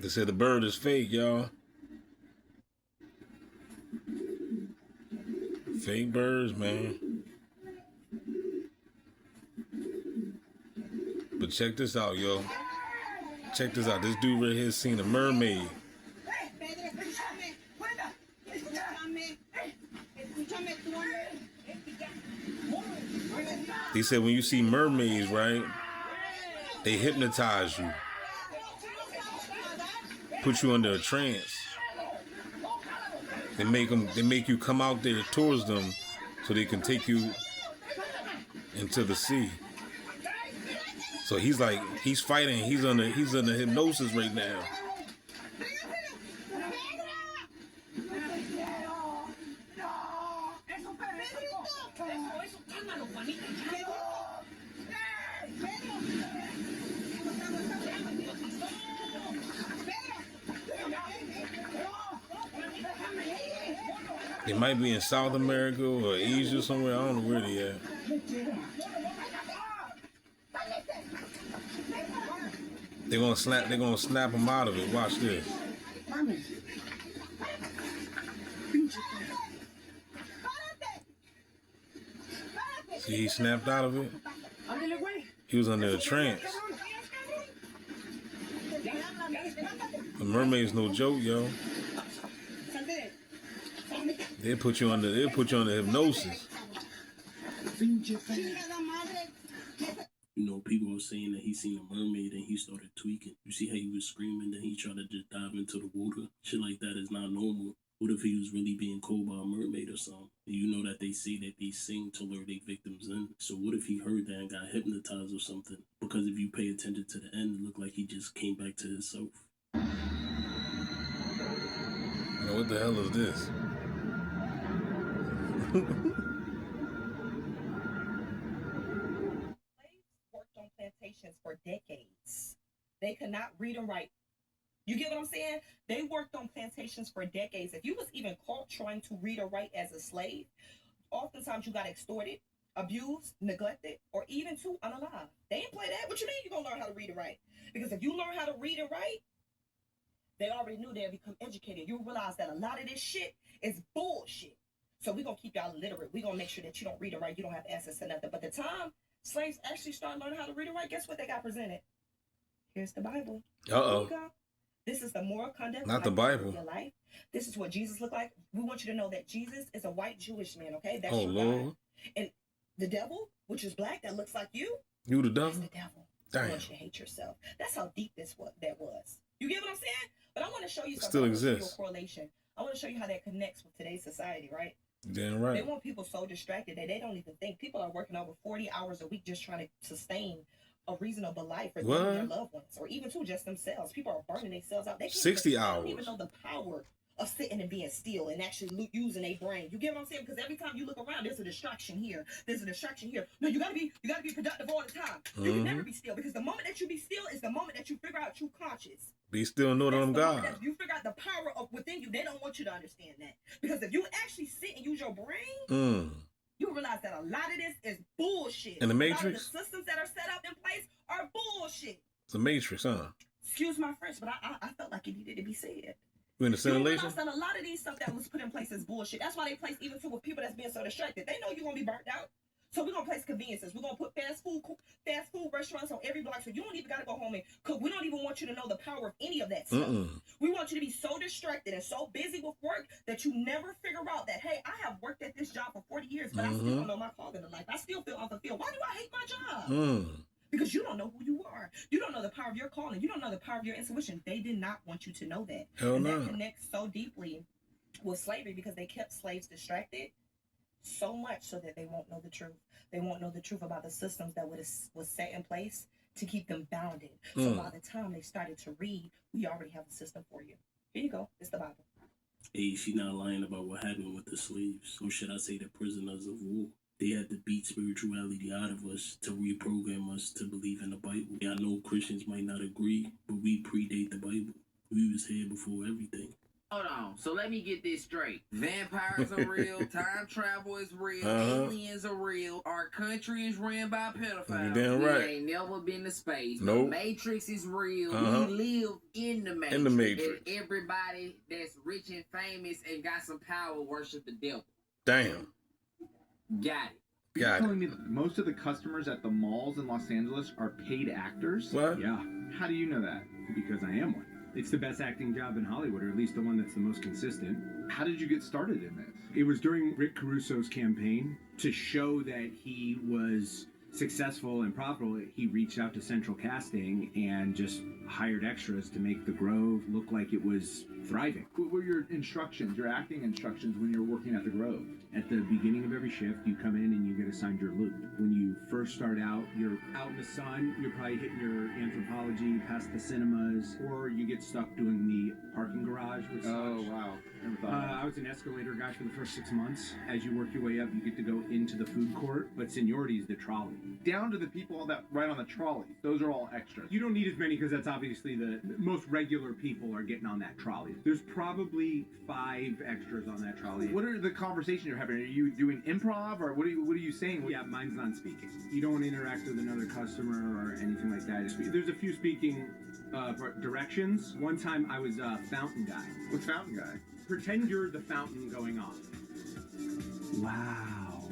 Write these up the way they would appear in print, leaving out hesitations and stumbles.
They said the bird is fake, y'all. Fake birds, man. But check this out, yo. Check this out. This dude right here seen a mermaid. They said when you see mermaids, right, they hypnotize you, put you under a trance. They make you come out there towards them, so they can take you into the sea. So he's fighting. He's under hypnosis right now. They might be in South America or Asia somewhere. I don't know where they at. They're gonna snap them out of it. Watch this. See, he snapped out of it. He was under a trance. The mermaid's no joke, yo. They'll put you under hypnosis. You know, people were saying that he seen a mermaid and he started tweaking. You see how he was screaming and he tried to just dive into the water? Shit like that is not normal. What if he was really being called by a mermaid or something? You know that they say that they sing to lure their victims in. So what if he heard that and got hypnotized or something? Because if you pay attention to the end, it looked like he just came back to himself. Now, what the hell is this? Worked on plantations for decades. They could not read and write. You get what I'm saying? They worked on plantations for decades. If you was even caught trying to read or write as a slave, oftentimes you got extorted, abused, neglected, or even too unalive. They didn't play that. What you mean you gonna learn how to read and write? Because if you learn how to read and write, they already knew they'd become educated. You realize that a lot of this shit is bullshit. So we're gonna keep y'all illiterate. We're gonna make sure that you don't read and write, you don't have access to nothing. But the time slaves actually started learning how to read and write, guess what they got presented? Here's the Bible. Uh-oh. This is the moral conduct. Not the Bible. Your life. This is what Jesus looked like. We want you to know that Jesus is a white Jewish man, okay? That's your Lord. God. And the devil, which is black, that looks like you. You the devil? That's the devil. Damn. I want you to hate yourself. That's how deep that was. You get what I'm saying? But I want to show you something. Still exists. Correlation. I want to show you how that connects with today's society, right? Damn right. They want people so distracted that they don't even think. People are working over 40 hours a week just trying to sustain a reasonable life for their loved ones, or even to just themselves. People are burning themselves out. They 60 hours. They don't even know the power of sitting and being still and actually using a brain. You get what I'm saying? Because every time you look around, there's a distraction here. There's a distraction here. No, you gotta be productive all the time. You can never be still, because the moment that you be still is the moment that you figure out true conscious. Be still, know that I'm God. You figure out the power of within you. They don't want you to understand that, because if you actually sit and use your brain, you realize that a lot of this is bullshit. In the Matrix? A lot of the systems that are set up in place are bullshit. It's a Matrix, huh? Excuse my French, but I felt like it needed to be said. You in the simulation? You realize that a lot of these stuff that was put in place is bullshit. That's why they place even too with people that's being so distracted. They know you're going to be burnt out. So we're going to place conveniences. We're going to put fast food restaurants on every block, so you don't even got to go home and cook. We don't even want you to know the power of any of that stuff. We want you to be so distracted and so busy with work that you never figure out that, hey, I have worked at this job for 40 years, but I still don't know my calling in life. I still feel unfulfilled. Why do I hate my job? Because you don't know who you are. You don't know the power of your calling. You don't know the power of your intuition. They did not want you to know that. Hell no. That connects so deeply with slavery, because they kept slaves distracted so much so that they won't know the truth. They won't know the truth about the systems that was set in place to keep them bounded. So by the time they started to read, we already have a system for you. Here you go. It's the Bible. Hey, she not lying about what happened with the slaves. Or should I say the prisoners of war? They had to beat spirituality out of us to reprogram us to believe in the Bible. I know Christians might not agree, but we predate the Bible. We was here before everything. Hold on. So let me get this straight. Vampires are real. Time travel is real. Aliens are real. Our country is ran by pedophiles. You damn right. We ain't never been to space. Nope. The Matrix is real. We live in the Matrix. In the Matrix. And everybody that's rich and famous and got some power worship the devil. Damn. Got it. You're telling me that most of the customers at the malls in Los Angeles are paid actors? What? Yeah. How do you know that? Because I am one. It's the best acting job in Hollywood, or at least the one that's the most consistent. How did you get started in this? It was during Rick Caruso's campaign to show that he was successful and profitable. He reached out to Central Casting and just hired extras to make the Grove look like it was thriving. What were your instructions, your acting instructions when you were working at the Grove? At the beginning of every shift, you come in and you get assigned your loop. When you first start out, you're out in the sun, you're probably hitting your anthropology, past the cinemas, or you get stuck doing the parking garage, which wow. Never thought of that. I was an escalator guy for the first 6 months. As you work your way up, you get to go into the food court, but seniority is the trolley. Down to the people that ride on the trolley. Those are all extras. You don't need as many because that's obviously the most regular people are getting on that trolley. There's probably 5 extras on that trolley. What are the conversations you're having? Are you doing improv, or what are you saying? Yeah, mine's non-speaking. You don't interact with another customer or anything like that. There's a few speaking directions. One time I was a fountain guy. What's fountain guy? Pretend you're the fountain going off. Wow.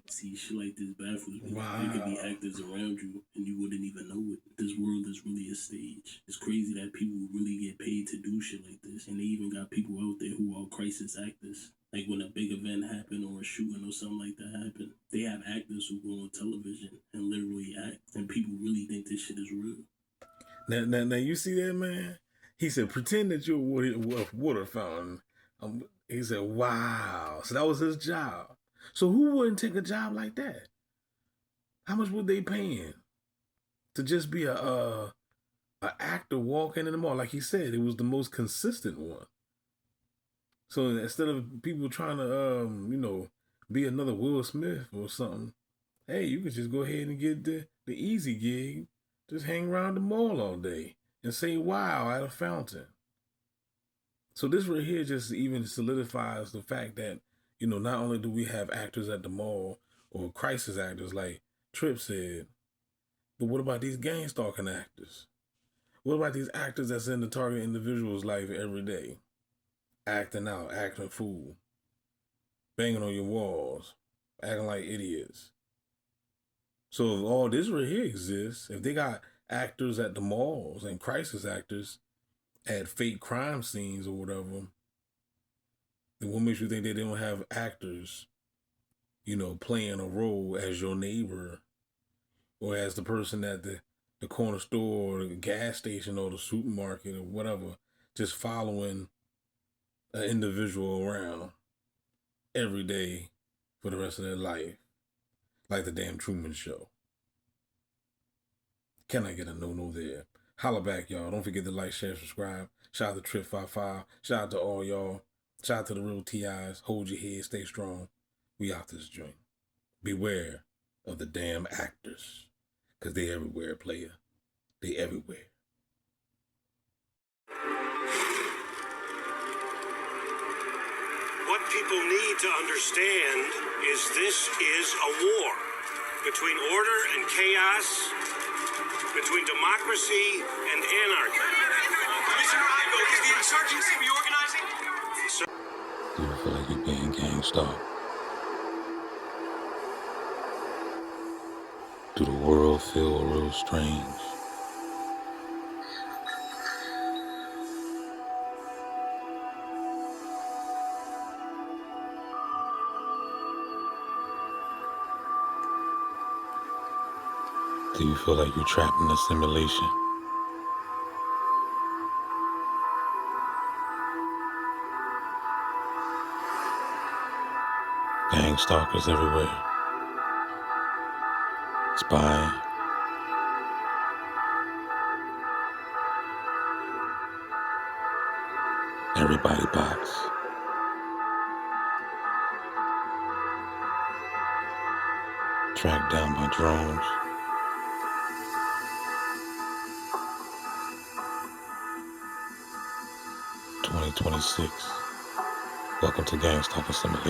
See, shit like this baffles me. Wow. There could be actors around you and you wouldn't even know it. This world is really a stage. It's crazy that people really get paid to do shit like this. And they even got people out there who are crisis actors. Like when a big event happened or a shooting or something like that happened, they have actors who go on television and literally act. And people really think this shit is real. Now you see that, man? He said, pretend that you're a water fountain. He said, wow. So that was his job. So who wouldn't take a job like that? How much would they pay him to just be a actor walking in the mall? Like he said, it was the most consistent one. So instead of people trying to, be another Will Smith or something, hey, you could just go ahead and get the easy gig. Just hang around the mall all day and say wow at a fountain. So this right here just even solidifies the fact that, not only do we have actors at the mall or crisis actors like Tripp said, but what about these gang stalking actors? What about these actors that's in the target individual's life every day? Acting out, acting a fool, banging on your walls, acting like idiots. So if all this right here exists, if they got actors at the malls and crisis actors at fake crime scenes or whatever, then what makes you think they don't have actors, playing a role as your neighbor or as the person at the corner store or the gas station or the supermarket or whatever, just following an individual around every day for the rest of their life, like the damn Truman Show? Can I get a no-no there? Holla back, y'all. Don't forget to like, share, subscribe. Shout out to Trip55. Shout out to all y'all. Shout out to the real TIs. Hold your head. Stay strong. We out this joint. Beware of the damn actors. Because they everywhere, player. They everywhere. What people need to understand is this is a war between order and chaos, between democracy and anarchy. Mr. Ivo, is the insurgency reorganizing? Do you feel like you're being gang stalked? Do the world feel real strange? Do you feel like you're trapped in a simulation? Gang stalkers everywhere. Spying. Everybody bots. Tracked down by drones. 2026. Welcome to GameStop Assimilation.